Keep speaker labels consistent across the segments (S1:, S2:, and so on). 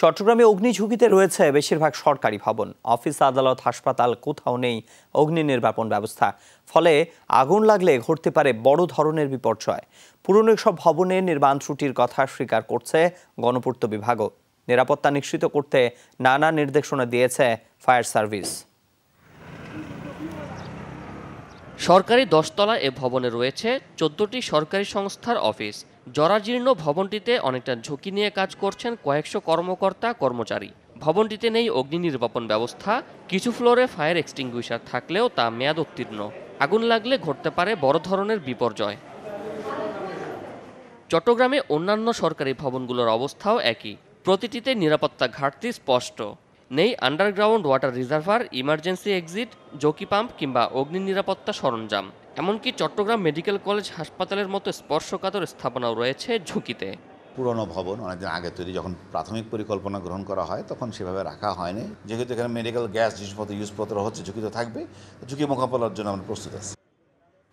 S1: চট্টগ্রামে অগ্নিঝুঁকিতে রয়েছে বেশিরভাগ সরকারি ভবন, অফিস, আদালত, হাসপাতাল, কোথাও নেই অগ্নি নির্বাপন ব্যবস্থা। ফলে আগুন লাগলে ঘটতে পারে বড় ধরনের বিপর্যয়। পুরনো সব ভবনের নির্মাণ ত্রুটির কথা স্বীকার করছে গণপূর্ত বিভাগও। নিরাপত্তা নিশ্চিত করতে নানা নির্দেশনা দিয়েছে ফায়ার সার্ভিস।
S2: সরকারি 10 তলা এ ভবনে রয়েছে 14টি সরকারি সংস্থার অফিস। জরাজীর্ণ ভবনটিতে অনেকটা ঝুঁকি নিয়ে কাজ করছেন কয়েকশো কর্মকর্তা কর্মচারী। ভবনটিতে নেই অগ্নি নির্বাপন ব্যবস্থা, কিছু ফ্লোরে ফায়ার এক্সটিংগুইশার থাকলেও তা মেয়াদ উত্তীর্ণ। আগুন লাগলে ঘটতে পারে বড় ধরনের বিপর্যয়। চট্টগ্রামে অন্যান্য সরকারি ভবনগুলোর অবস্থাও একই। প্রতিটিতে নিরাপত্তা ঘাটতি স্পষ্ট। নেই underground water reservoir, emergency exit, jockey pump কিংবা অগ্নি নিরাপত্তা সরঞ্জাম। এমনকি চট্টগ্রাম মেডিকেল কলেজ হাসপাতালের মতো স্পর্শকাতর স্থাপনাও রয়েছে ঝুঁকিতে।
S3: পুরনো ভবন অনেকদিন আগে তৈরি, যখন প্রাথমিক পরিকল্পনা গ্রহণ করা হয় তখন সেভাবে রাখা হয়নি। যেহেতু এখানে মেডিকেল গ্যাস জিনিসপত্র ইউজপত্র হচ্ছে, ঝুঁকি তো থাকবে। ঝুঁকি মোকাবেলার জন্য আমরা প্রস্তুত আছি।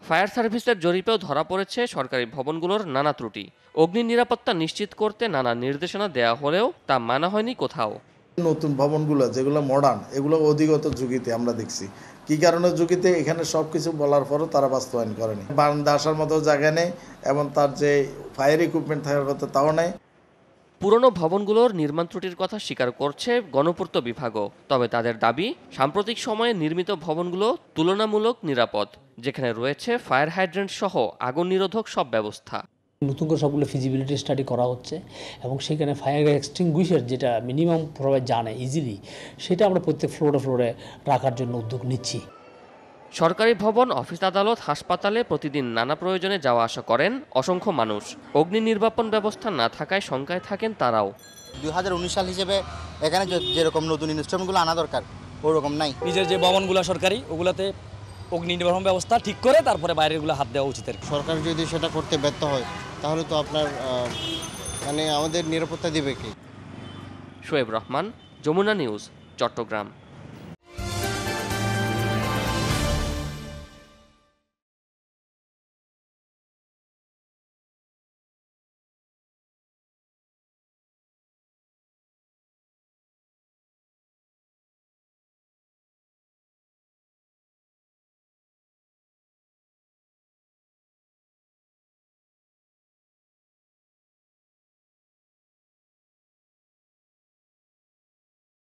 S2: ফায়ার সার্ভিসের জরিপেও ধরা পড়েছে সরকারি ভবনগুলোর নানা ত্রুটি। অগ্নি নিরাপত্তা নিশ্চিত করতে নানা নির্দেশনা দেওয়া হলেও তা মানা হয়নি কোথাও।
S4: নতুন ভবনগুলো যেগুলো মডার্ন, এগুলো অধিগত ঝুঁকিতে আমরা দেখছি। কি কারণে ঝুঁকিতে, এখানে সব কিছু বলার পরও তারা বাস্তবায়ন করেনি। বারান্দা আসার মতো জায়গা নেই এবং তার যে ফায়ার ইকুইপমেন্ট থাকার কথা তাও নেই।
S2: পুরনো ভবনগুলোর নির্মাণ ত্রুটির কথা স্বীকার করছে গণপূর্ত বিভাগও। তবে তাদের দাবি, সাম্প্রতিক সময়ে নির্মিত ভবনগুলো তুলনামূলক নিরাপদ, যেখানে রয়েছে ফায়ার হাইড্রেন্ট সহ আগুন নিরোধক সব ব্যবস্থা।
S5: নতুন করে সবগুলো ফিজিবিলিটি স্টাডি করা হচ্ছে এবং সেখানে ফায়ার এক্সটিংগুইশার যেটা মিনিমাম সবাই জানে ইজিলি, সেটা আমরা প্রত্যেক ফ্লোরে রাখার জন্য উদ্যোগ নিচ্ছি।
S2: সরকারি ভবন, অফিস, আদালত, হাসপাতালে প্রতিদিন নানা প্রয়োজনে যাওয়া আসা করেন অসংখ্য মানুষ। অগ্নি নির্বাপন ব্যবস্থা না থাকায় শঙ্কায় থাকেন তারাও।
S6: 2019 সাল হিসেবে এখানে যেরকম নতুন ইনস্ট্রুমেন্টগুলো আনা দরকার ওরকম নাই।
S7: নিজের যে ভবনগুলো সরকারি, ওগুলোতে অগ্নি নির্বাপন ব্যবস্থা ঠিক করে তারপরে বাইরেরগুলো হাত দেওয়া উচিত।
S6: সরকার যদি সেটা করতে ব্যর্থ হয় তাহলে তো আপনার আমাদের নিরাপত্তা দিবে কে?
S2: শোয়েব রহমান, যমুনা নিউজ, চট্টগ্রাম।